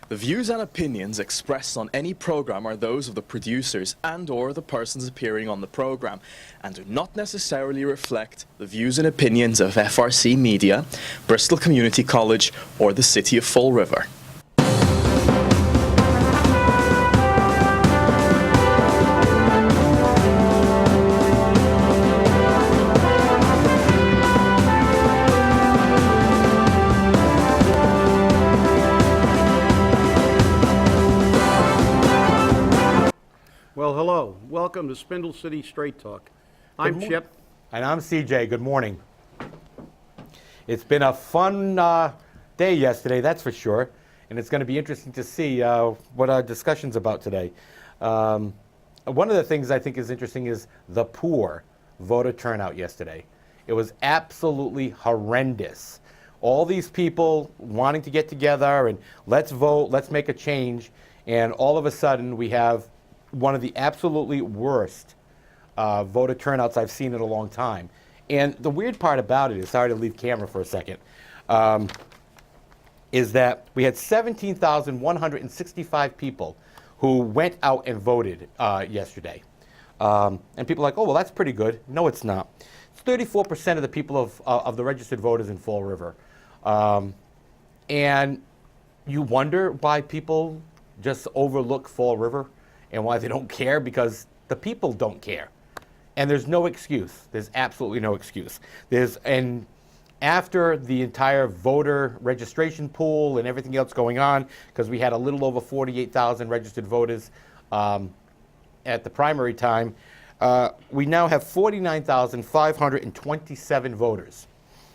The views and opinions expressed on any program are those of the producers and/or the persons appearing on the program, and do not necessarily reflect the views and opinions of FRC Media, Bristol Community College, or the City of Fall River. Well, hello. Welcome to Spindle City Straight Talk. I'm Chip. And I'm CJ. Good morning. It's been a fun day yesterday, that's for sure. And it's going to be interesting to see what our discussion's about today. One of the things I think is interesting is the poor voter turnout yesterday. It was absolutely horrendous. All these people wanting to get together and let's vote, let's make a change. And all of a sudden we have one of the absolutely worst voter turnouts I've seen in a long time. And the weird part about it is, sorry to leave camera for a second, is that we had 17,165 people who went out and voted yesterday. And people are like, oh, well, that's pretty good. No, it's not. It's 34% of the people of the registered voters in Fall River. And you wonder why people just overlook Fall River and why they don't care, because the people don't care. And there's no excuse. There's absolutely no excuse. And after the entire voter registration pool and everything else going on, because we had a little over 48,000 registered voters at the primary time, we now have 49,527 voters.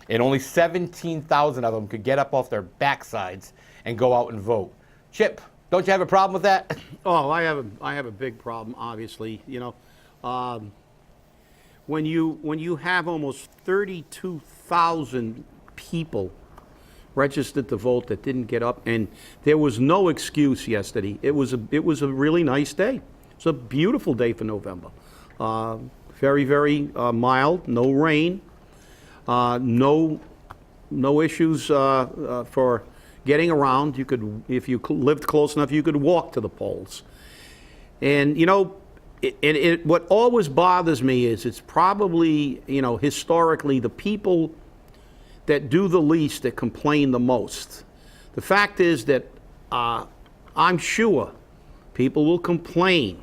And only 17,000 of them could get up off their backsides and go out and vote. Chip, don't you have a problem with that? Oh, I have a big problem, obviously. You know, when you have almost 32,000 people registered to vote that didn't get up, and there was no excuse yesterday. It was a really nice day. It's a beautiful day for November. Very, very mild. No rain. No issues for getting around. You could, if you lived close enough, you could walk to the polls. And you know, what always bothers me is it's probably, you know, historically the people that do the least that complain the most. The fact is that I'm sure people will complain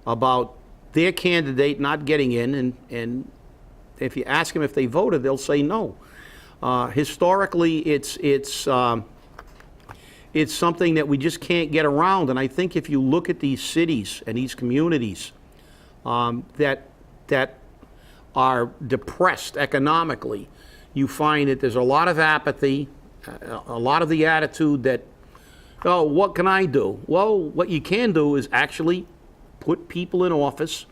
about their candidate not getting in, and if you ask them if they voted, they'll say no. Historically, it's something that we just can't get around. And I think if you look at these cities and these communities that are depressed economically, you find that there's a lot of apathy, a lot of the attitude that, oh, what can I do? Well, what you can do is actually put people in office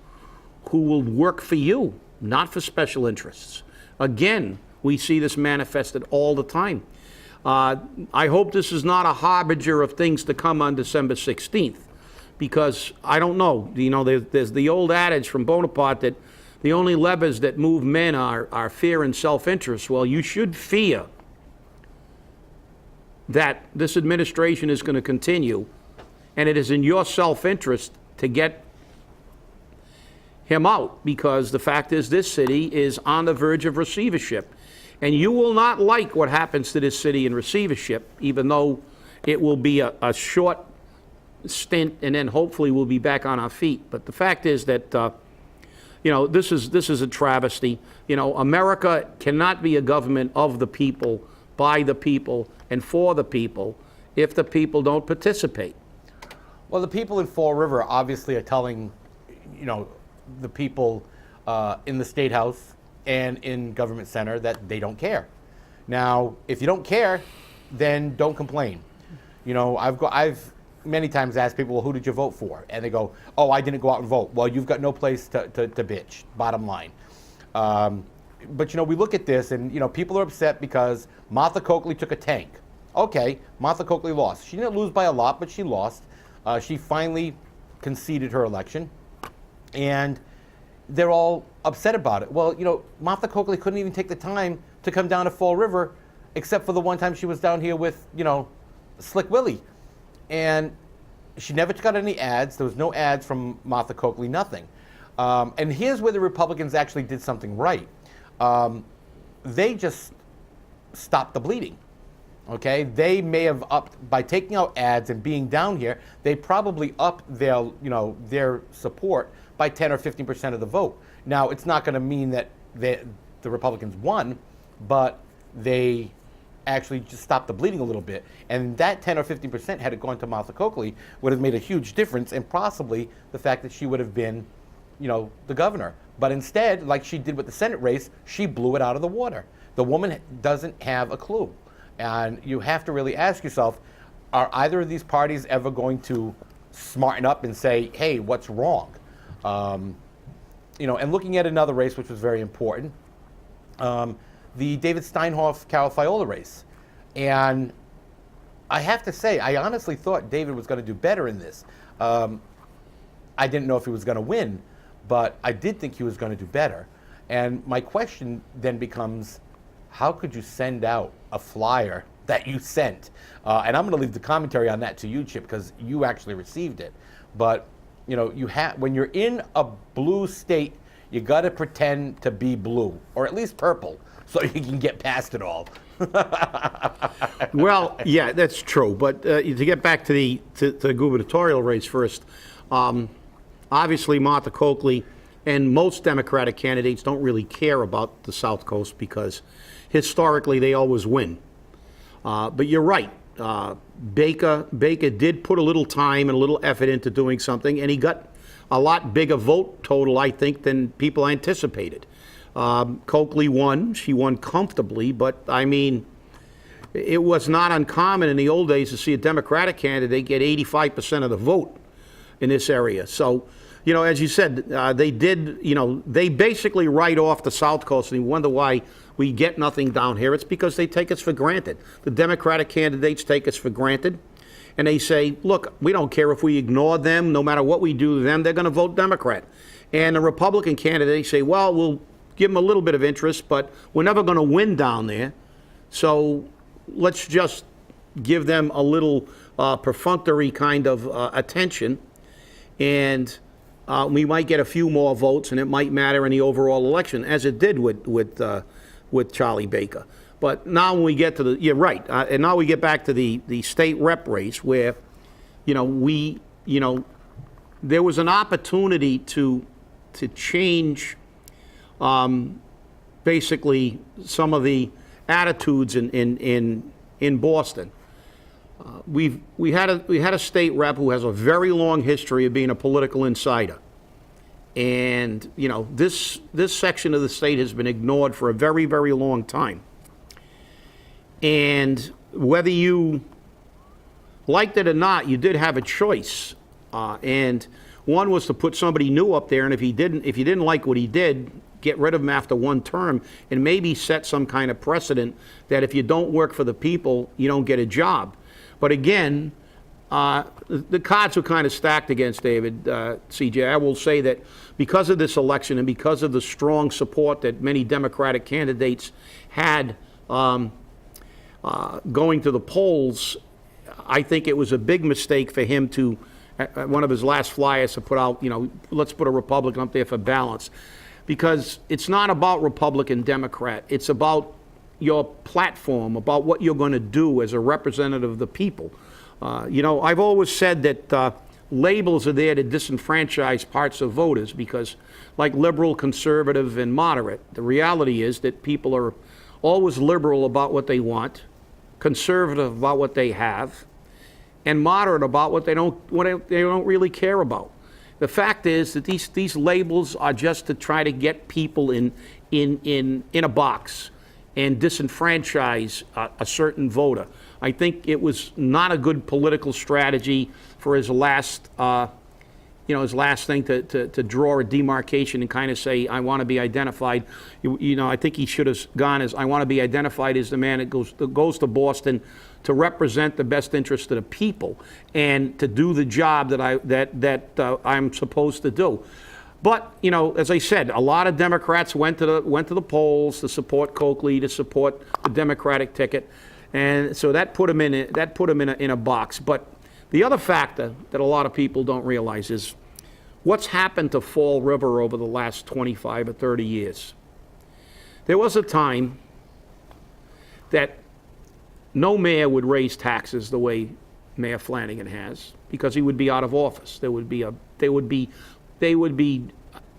who will work for you, not for special interests. Again, we see this manifested all the time. I hope this is not a harbinger of things to come on December 16th, because I don't know. You know, there's the old adage from Bonaparte that the only levers that move men are fear and self-interest. Well, you should fear that this administration is going to continue, and it is in your self-interest to get him out, because the fact is this city is on the verge of receivership. And you will not like what happens to this city in receivership, even though it will be a short stint, and then hopefully we'll be back on our feet. But the fact is that, you know, this is a travesty. You know, America cannot be a government of the people, by the people, and for the people if the people don't participate. Well, the people in Fall River obviously are telling, you know, the people in the State House and in Government Center that they don't care. Now, if you don't care, then don't complain. You know, I've many times asked people, well, who did you vote for? And they go, oh, I didn't go out and vote. Well, you've got no place to bitch, bottom line. But, you know, we look at this and, you know, people are upset because Martha Coakley took a tank. Okay, Martha Coakley lost. She didn't lose by a lot, but she lost. She finally conceded her election. And they're all upset about it. Well, you know, Martha Coakley couldn't even take the time to come down to Fall River, except for the one time she was down here with, you know, Slick Willie. And she never got any ads. There was no ads from Martha Coakley, nothing. And here's where the Republicans actually did something right. They just stopped the bleeding. Okay, they may have upped by taking out ads and being down here. They probably upped their support by 10 or 15% of the vote. Now, it's not going to mean that the Republicans won, but they actually just stopped the bleeding a little bit. And that 10 or 15%, had it gone to Martha Coakley, would have made a huge difference, and possibly the fact that she would have been, the governor. But instead, like she did with the Senate race, she blew it out of the water. The woman doesn't have a clue. And you have to really ask yourself, are either of these parties ever going to smarten up and say, hey, what's wrong? And looking at another race, which was very important, the David Steinhoff-Carol Fiola race. And I have to say, I honestly thought David was going to do better in this. I didn't know if he was going to win, but I did think he was going to do better. And my question then becomes, how could you send out a flyer that you sent? And I'm going to leave the commentary on that to you, Chip, because you actually received it. But when you're in a blue state, you got to pretend to be blue, or at least purple, so you can get past it all. Well, yeah, that's true. But to get back to the gubernatorial race first, obviously Martha Coakley and most Democratic candidates don't really care about the South Coast because historically they always win. But you're right. Baker did put a little time and a little effort into doing something, and he got a lot bigger vote total, I think, than people anticipated. Coakley won. She won comfortably, but I mean, it was not uncommon in the old days to see a Democratic candidate get 85% of the vote in this area. So, as you said, they did, they basically write off the South Coast, and you wonder why we get nothing down here. It's because they take us for granted. The Democratic candidates take us for granted, and they say, look, we don't care if we ignore them. No matter what we do to them, they're going to vote Democrat. And the Republican candidates say, well, we'll give them a little bit of interest, but we're never going to win down there. So let's just give them a little perfunctory kind of attention, and we might get a few more votes, and it might matter in the overall election, as it did with Charlie Baker. But now when we get to you're right, and now we get back to the state rep race where, there was an opportunity to change basically some of the attitudes in Boston. We had a state rep who has a very long history of being a political insider. And, this section of the state has been ignored for a very, very long time. And whether you liked it or not, you did have a choice. And one was to put somebody new up there, and if you didn't like what he did, get rid of him after one term, and maybe set some kind of precedent that if you don't work for the people, you don't get a job. But again, the cards were kind of stacked against David, CJ. I will say that because of this election and because of the strong support that many Democratic candidates had going to the polls, I think it was a big mistake for him to, one of his last flyers to put out, let's put a Republican up there for balance. Because it's not about Republican, Democrat. It's about your platform, about what you're going to do as a representative of the people. I've always said that labels are there to disenfranchise parts of voters because, like liberal, conservative, and moderate, the reality is that people are always liberal about what they want, conservative about what they have, and moderate about what they don't really care about. The fact is that these labels are just to try to get people in a box and disenfranchise a certain voter. I think it was not a good political strategy for his last thing to draw a demarcation and kind of say, I want to be identified. I think he should have gone as, I want to be identified as the man that goes to Boston to represent the best interest of the people and to do the job that I'm supposed to do. But as I said, a lot of Democrats went to the polls to support Coakley, to support the Democratic ticket, and so that put him in a box. But The other factor that a lot of people don't realize is what's happened to Fall River over the last 25 or 30 years. There was a time that no mayor would raise taxes the way Mayor Flanagan has, because he would be out of office. They would be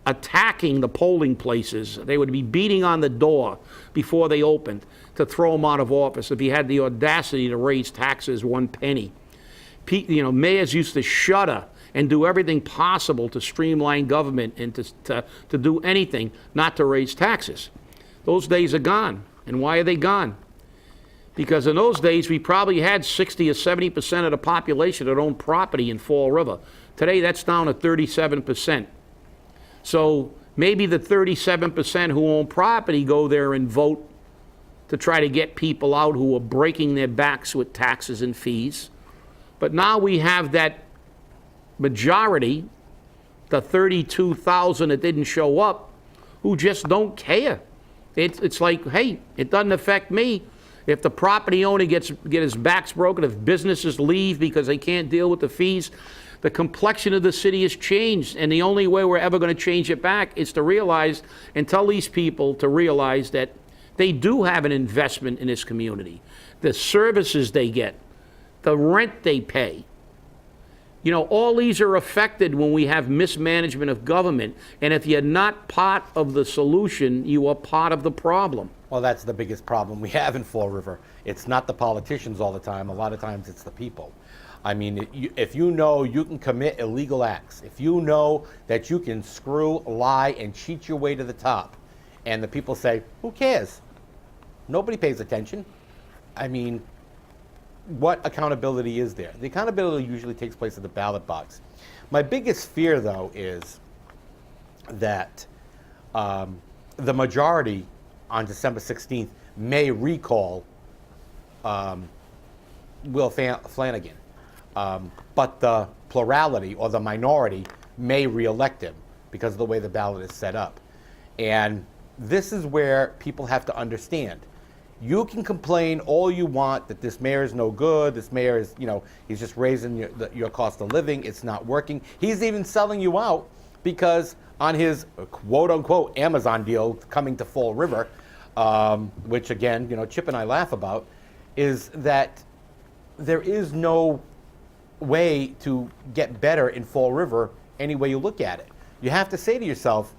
attacking the polling places. They would be beating on the door before they opened to throw him out of office if he had the audacity to raise taxes 1 penny. Mayors used to shudder and do everything possible to streamline government and to do anything not to raise taxes. Those days are gone. And why are they gone? Because in those days, we probably had 60 or 70% of the population that owned property in Fall River. Today, that's down to 37%. So maybe the 37% who own property go there and vote to try to get people out who are breaking their backs with taxes and fees. But now we have that majority, the 32,000 that didn't show up, who just don't care. It's like, hey, it doesn't affect me. If the property owner get his backs broken, if businesses leave because they can't deal with the fees, the complexion of the city has changed. And the only way we're ever going to change it back is to realize and tell these people to realize that they do have an investment in this community. The services they get, the rent they pay. All these are affected when we have mismanagement of government. And if you're not part of the solution, you are part of the problem. Well, that's the biggest problem we have in Fall River. It's not the politicians all the time. A lot of times it's the people. I mean, if you know you can commit illegal acts, if you know that you can screw, lie, and cheat your way to the top, and the people say, who cares? Nobody pays attention. I mean, what accountability is there? The accountability usually takes place at the ballot box. My biggest fear, though, is that the majority on December 16th may recall Will Flanagan, but the plurality or the minority may reelect him because of the way the ballot is set up. And this is where people have to understand. You can complain all you want that this mayor is no good, this mayor is, he's just raising your cost of living, it's not working. He's even selling you out because on his quote-unquote Amazon deal coming to Fall River, which again, Chip and I laugh about, is that there is no way to get better in Fall River any way you look at it. You have to say to yourself,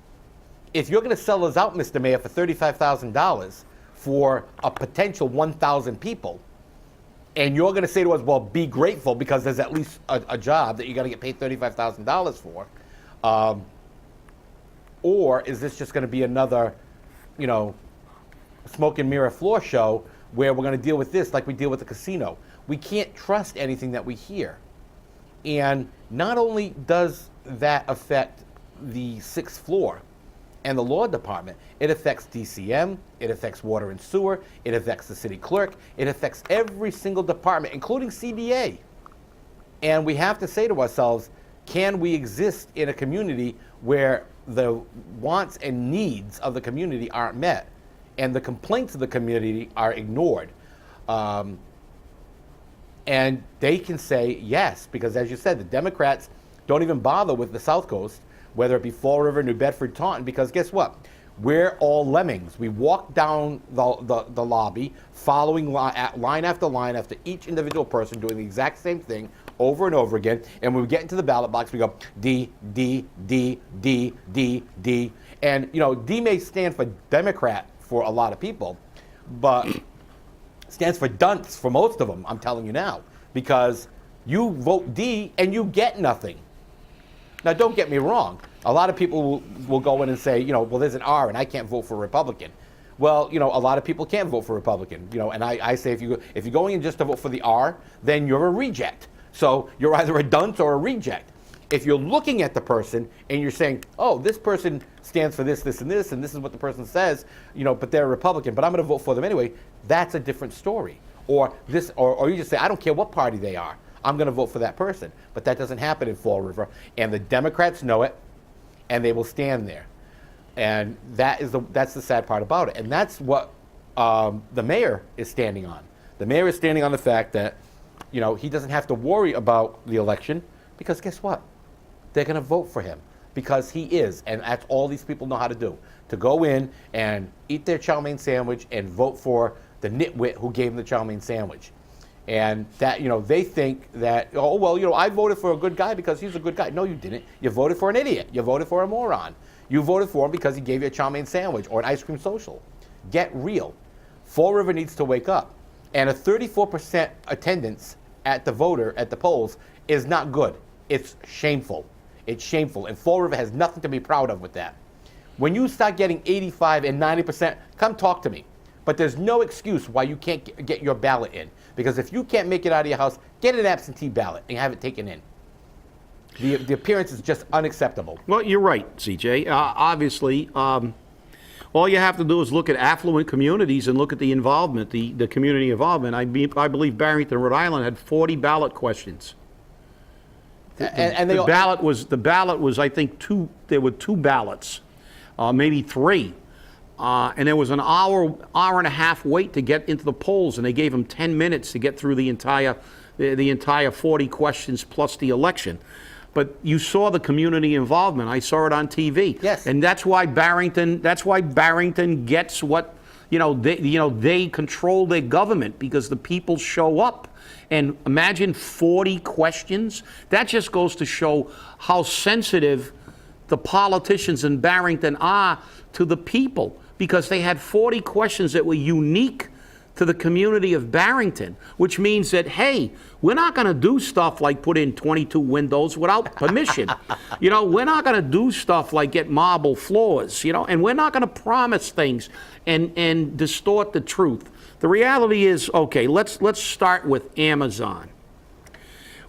if you're going to sell us out, Mr. Mayor, for $35,000 for a potential 1,000 people, and you're going to say to us, well, be grateful because there's at least a job that you're going to get paid $35,000 for, or is this just going to be another, smoke and mirror floor show where we're going to deal with this like we deal with the casino? We can't trust anything that we hear. And not only does that affect the 6th floor and the law department, it affects DCM, it affects water and sewer, it affects the city clerk, it affects every single department, including CDA. And we have to say to ourselves, can we exist in a community where the wants and needs of the community aren't met and the complaints of the community are ignored? And they can say yes, because as you said, the Democrats don't even bother with the South Coast, whether it be Fall River, New Bedford, Taunton, because guess what? We're all lemmings. We walk down the lobby, following line after line after each individual person doing the exact same thing over and over again. And when we get into the ballot box, we go D, D, D, D, D, D. And, D may stand for Democrat for a lot of people, but stands for dunce for most of them, I'm telling you now, because you vote D and you get nothing. Now, don't get me wrong. A lot of people will go in and say, well, there's an R and I can't vote for Republican. Well, a lot of people can't vote for Republican, and I say if you're going in just to vote for the R, then you're a reject. So you're either a dunce or a reject. If you're looking at the person and you're saying, oh, this person stands for this, this, and this is what the person says, but they're a Republican, but I'm going to vote for them anyway, that's a different story. Or you just say, I don't care what party they are, I'm going to vote for that person. But that doesn't happen in Fall River, and the Democrats know it, and they will stand there. And that's the sad part about it. And that's what the mayor is standing on. The mayor is standing on the fact that, he doesn't have to worry about the election because guess what? They're going to vote for him because he is, and that's all these people know how to do, to go in and eat their chow mein sandwich and vote for the nitwit who gave them the chow mein sandwich. And that, they think that, oh, well, I voted for a good guy because he's a good guy. No, you didn't. You voted for an idiot. You voted for a moron. You voted for him because he gave you a chow mein sandwich or an ice cream social. Get real. Fall River needs to wake up. And a 34% attendance at the polls is not good. It's shameful. It's shameful. And Fall River has nothing to be proud of with that. When you start getting 85 and 90%, come talk to me. But there's no excuse why you can't get your ballot in. Because if you can't make it out of your house, get an absentee ballot and have it taken in. The appearance is just unacceptable. Well, you're right, CJ. Obviously, all you have to do is look at affluent communities and look at the involvement, the community involvement. I believe Barrington, Rhode Island, had 40 ballot questions. The ballot was, I think, there were 2 ballots, maybe 3. And there was an hour and a half wait to get into the polls, and they gave them 10 minutes to get through the entire 40 questions plus the election. But you saw the community involvement. I saw it on TV. Yes. And that's why Barrington gets what, they control their government because the people show up. And imagine 40 questions. That just goes to show how sensitive the politicians in Barrington are to the people, because they had 40 questions that were unique to the community of Barrington, which means that, hey, we're not going to do stuff like put in 22 windows without permission. We're not going to do stuff like get marble floors, and we're not going to promise things and distort the truth. The reality is, okay, let's start with Amazon,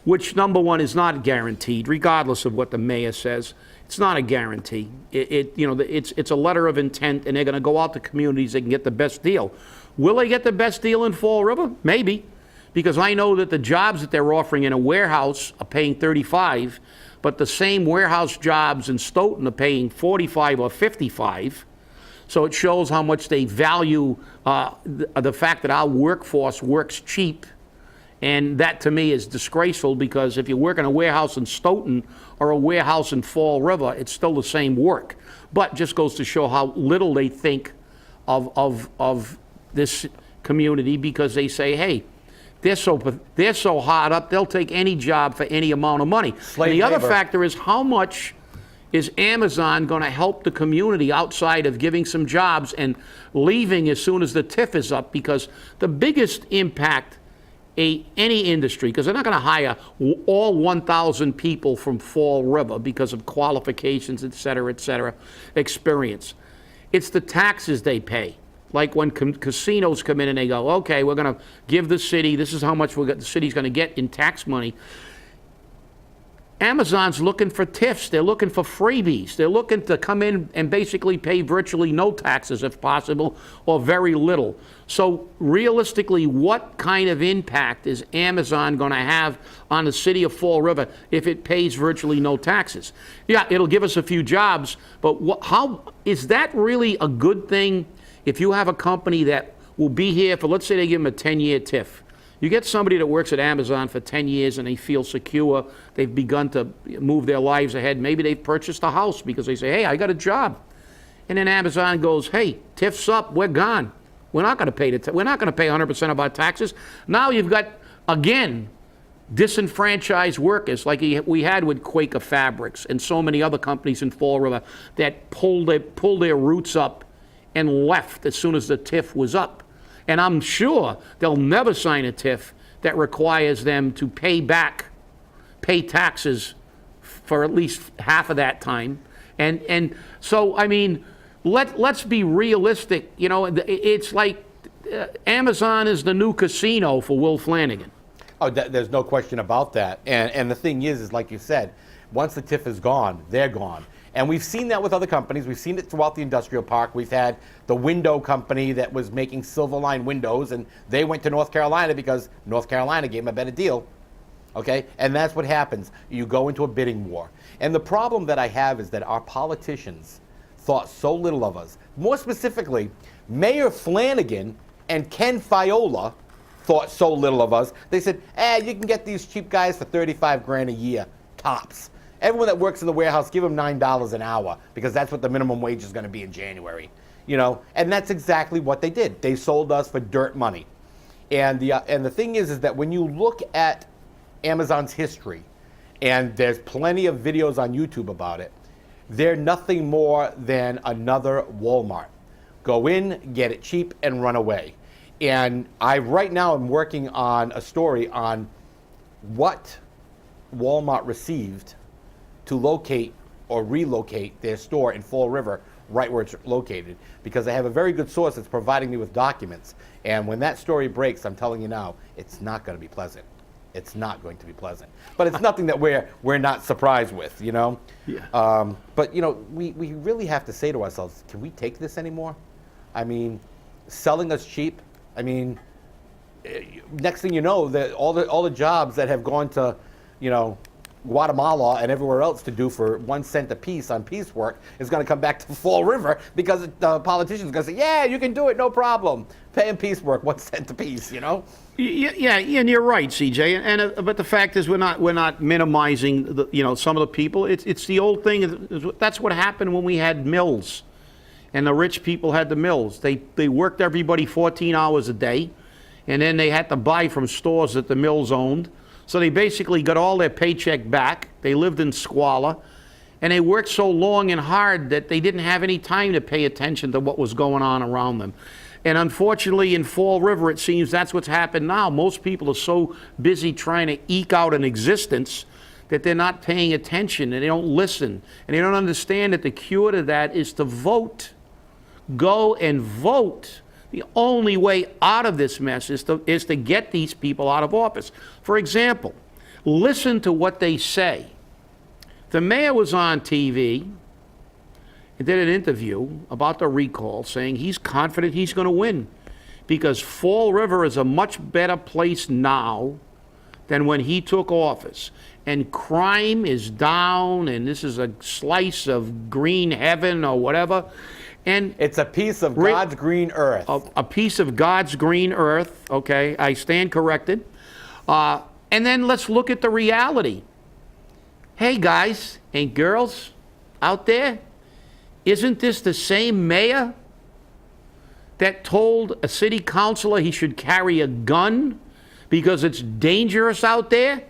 which, number one, is not guaranteed, regardless of what the mayor says. It's not a guarantee. It's a letter of intent, and they're going to go out to communities that can get the best deal. Will they get the best deal in Fall River? Maybe, because I know that the jobs that they're offering in a warehouse are paying $35, but the same warehouse jobs in Stoughton are paying $45 or $55. So it shows how much they value the fact that our workforce works cheap. And that, to me, is disgraceful, because if you work in a warehouse in Stoughton or a warehouse in Fall River, it's still the same work. But just goes to show how little they think of this community, because they say, hey, they're so hard up, they'll take any job for any amount of money. And the other factor is, how much is Amazon going to help the community outside of giving some jobs and leaving as soon as the TIF is up? Because the biggest impact any industry, because they're not going to hire all 1,000 people from Fall River because of qualifications, et cetera, experience. It's the taxes they pay. Like when casinos come in and they go, okay, we're going to give the city, this is how much the city's going to get in tax money. Amazon's looking for TIFs. They're looking for freebies. They're looking to come in and basically pay virtually no taxes if possible, or very little. So realistically, what kind of impact is Amazon going to have on the city of Fall River if it pays virtually no taxes? Yeah, it'll give us a few jobs, but how is that really a good thing if you have a company that will be here for, let's say they give them a 10-year TIF. You get somebody that works at Amazon for 10 years and they feel secure, they've begun to move their lives ahead. Maybe they've purchased a house because they say, hey, I got a job. And then Amazon goes, hey, TIF's up, we're gone. We're not going to pay we're not going to pay 100% of our taxes. Now you've got, again, disenfranchised workers like we had with Quaker Fabrics and so many other companies in Fall River that pulled their roots up and left as soon as the TIF was up. And I'm sure they'll never sign a TIF that requires them to pay taxes for at least half of that time. And so, I mean, let's be realistic. It's like Amazon is the new casino for Will Flanagan. Oh, there's no question about that. And the thing is like you said, once the TIF is gone, they're gone. And we've seen that with other companies. We've seen it throughout the industrial park. We've had the window company that was making Silver Line windows, and they went to North Carolina because North Carolina gave them a better deal. Okay? And that's what happens. You go into a bidding war. And the problem that I have is that our politicians thought so little of us. More specifically, Mayor Flanagan and Ken Fiola thought so little of us. They said, you can get these cheap guys for 35 grand a year, tops. Everyone that works in the warehouse, give them $9 an hour, because that's what the minimum wage is going to be in January. And that's exactly what they did. They sold us for dirt money. And the thing is that when you look at Amazon's history, and there's plenty of videos on YouTube about it, they're nothing more than another Walmart. Go in, get it cheap, and run away. And I right now am working on a story on what Walmart received to locate or relocate their store in Fall River right where it's located, because I have a very good source that's providing me with documents. And when that story breaks, I'm telling you now, it's not going to be pleasant. It's not going to be pleasant. But it's nothing that we're not surprised with, Yeah. But, we really have to say to ourselves, can we take this anymore? I mean, selling us cheap. I mean, next thing you know, all the jobs that have gone to, Guatemala and everywhere else to do for 1 cent a piece on piecework is going to come back to Fall River, because the politicians are going to say, yeah, you can do it, no problem. Pay them piecework, 1 cent a piece, Yeah, and you're right, CJ. But the fact is, we're not minimizing some of the people. It's the old thing. That's what happened when we had mills, and the rich people had the mills. They worked everybody 14 hours a day, and then they had to buy from stores that the mills owned. So they basically got all their paycheck back. They lived in squalor, and they worked so long and hard that they didn't have any time to pay attention to what was going on around them. And unfortunately, in Fall River, it seems that's what's happened now. Most people are so busy trying to eke out an existence that they're not paying attention, and they don't listen, and they don't understand that the cure to that is to vote. Go and vote. The only way out of this mess is to get these people out of office. For example, listen to what they say. The mayor was on TV and did an interview about the recall, saying he's confident he's going to win because Fall River is a much better place now than when he took office. And crime is down, and this is a slice of green heaven or whatever. And it's a piece of God's green earth. A piece of God's green earth, okay, I stand corrected. And then let's look at the reality. Hey guys and girls out there, isn't this the same mayor that told a city councilor he should carry a gun because it's dangerous out there?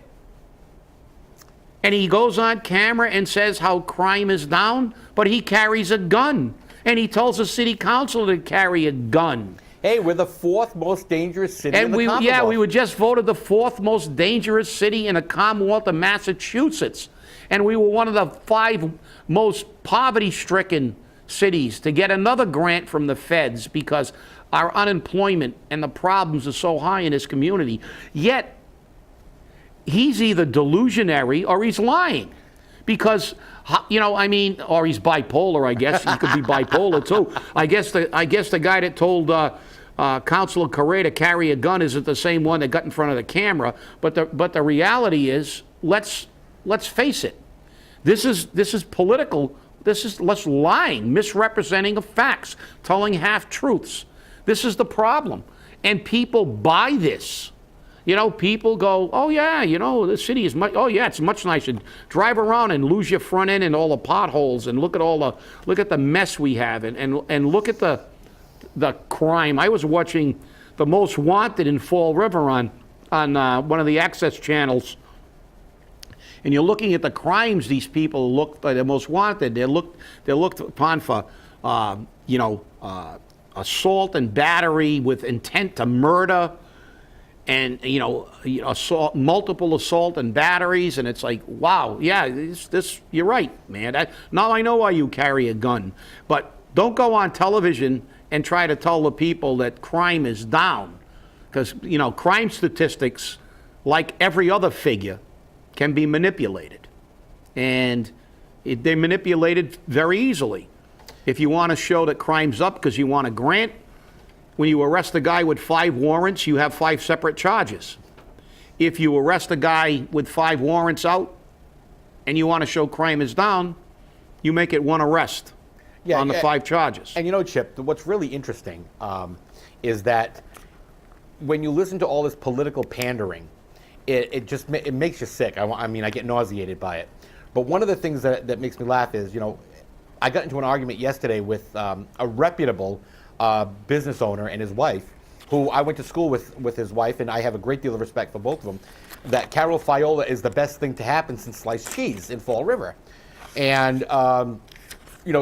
And he goes on camera and says how crime is down, but he carries a gun. And he tells the city council to carry a gun. Hey, we're the 4th most dangerous city in the Commonwealth. Yeah, we were just voted the 4th most dangerous city in the Commonwealth of Massachusetts. And we were one of the 5 most poverty-stricken cities to get another grant from the feds because our unemployment and the problems are so high in this community. Yet, he's either delusionary or he's lying. Because, or he's bipolar, I guess. He could be bipolar, too. I guess the guy that told Councilor Correa to carry a gun isn't the same one that got in front of the camera. But the reality is, let's face it. This is political. This is lying, misrepresenting of facts, telling half-truths. This is the problem. And people buy this. People go, oh yeah, the city is it's much nicer. Drive around and lose your front end and all the potholes and look at the mess we have and look at the crime. I was watching The Most Wanted in Fall River on one of the access channels, and you're looking at the crimes these people look like. The Most Wanted. They're looked upon for assault and battery with intent to murder. And multiple assault and batteries, and it's like, wow, yeah, this you're right, man. Now I know why you carry a gun, but don't go on television and try to tell the people that crime is down, because crime statistics, like every other figure, can be manipulated, and they're manipulated very easily. If you want to show that crime's up because you want a grant. When you arrest a guy with 5 warrants, you have 5 separate charges. If you arrest a guy with 5 warrants out and you want to show crime is down, you make it 1 arrest on the 5 charges. And Chip, what's really interesting is that when you listen to all this political pandering, it just it makes you sick. I mean, I get nauseated by it. But one of the things that makes me laugh is, I got into an argument yesterday with a reputable business owner and his wife, who I went to school with his wife, and I have a great deal of respect for both of them, that Carol Fiola is the best thing to happen since sliced cheese in Fall River. And,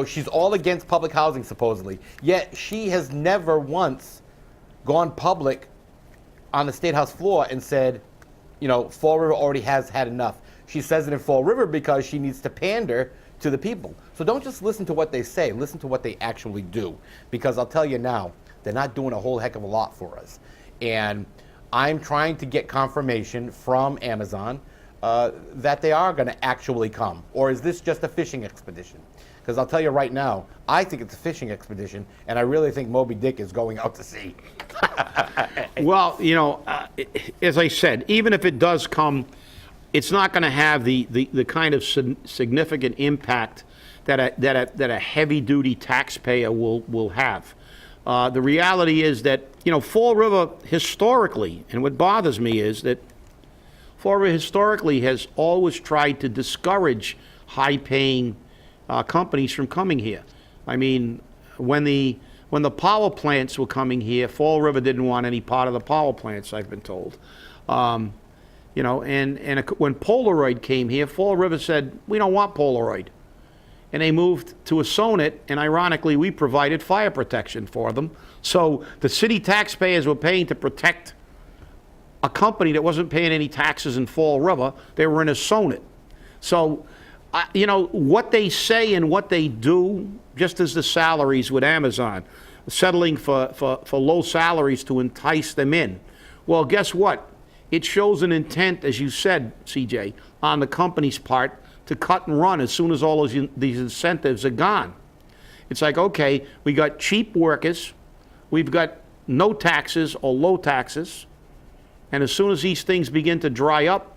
she's all against public housing, supposedly. Yet she has never once gone public on the State House floor and said, Fall River already has had enough. She says it in Fall River because she needs to pander to the people. So don't just listen to what they say, listen to what they actually do. Because I'll tell you now, they're not doing a whole heck of a lot for us. And I'm trying to get confirmation from Amazon that they are going to actually come. Or is this just a fishing expedition? Because I'll tell you right now, I think it's a fishing expedition, and I really think Moby Dick is going out to sea. Well, as I said, even if it does come, it's not going to have the kind of significant impact that a heavy-duty taxpayer will have. The reality is that, Fall River historically, and what bothers me is that Fall River historically has always tried to discourage high-paying companies from coming here. I mean, when the power plants were coming here, Fall River didn't want any part of the power plants, I've been told. And when Polaroid came here, Fall River said, we don't want Polaroid. And they moved to a Sonnet, and ironically, we provided fire protection for them. So the city taxpayers were paying to protect a company that wasn't paying any taxes in Fall River. They were in a Sonnet. So, what they say and what they do, just as the salaries with Amazon, settling for low salaries to entice them in. Well, guess what? It shows an intent, as you said, CJ, on the company's part to cut and run as soon as all these incentives are gone. It's like, okay, we got cheap workers, we've got no taxes or low taxes, and as soon as these things begin to dry up,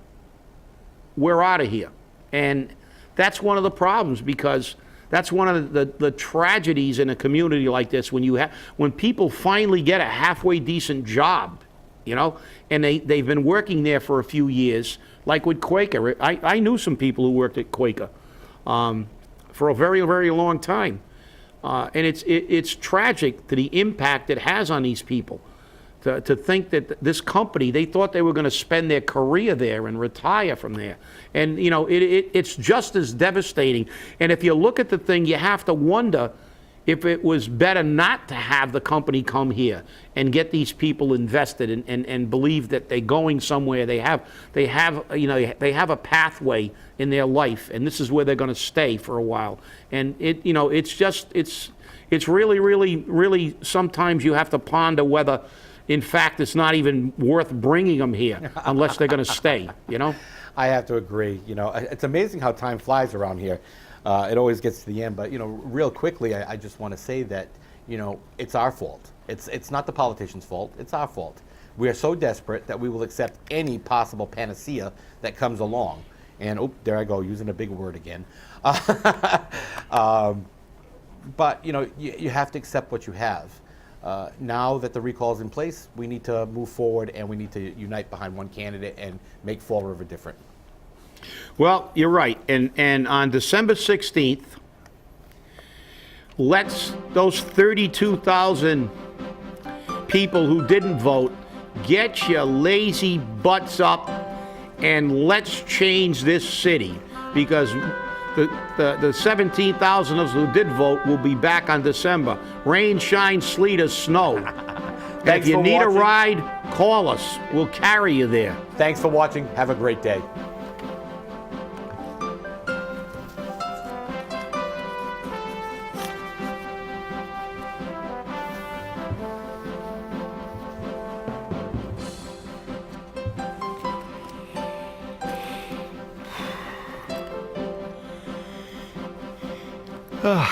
we're out of here. And that's one of the problems, because that's one of the tragedies in a community like this, when people finally get a halfway decent job, and they've been working there for a few years, like with Quaker. I knew some people who worked at Quaker for a very, very long time. And it's tragic to the impact it has on these people. To think that this company, they thought they were going to spend their career there and retire from there. And, it's just as devastating. And if you look at the thing, you have to wonder if it was better not to have the company come here and get these people invested and believe that they're going somewhere. They have a pathway in their life, and this is where they're going to stay for a while. And it's really, really, really, sometimes you have to ponder whether, in fact, it's not even worth bringing them here unless they're going to stay, I have to agree. It's amazing how time flies around here. It always gets to the end, but real quickly, I just want to say that it's our fault. It's not the politicians' fault. It's our fault. We are so desperate that we will accept any possible panacea that comes along. And there I go, using a big word again. But you have to accept what you have. Now that the recall is in place, we need to move forward, and we need to unite behind one candidate and make Fall River different. Well, you're right. And on December 16th, let's those 32,000 people who didn't vote, get your lazy butts up and let's change this city, because the 17,000 of us who did vote will be back on December. Rain, shine, sleet, or snow. And if you need a ride, call us. We'll carry you there. Thanks for watching. Have a great day. Oh,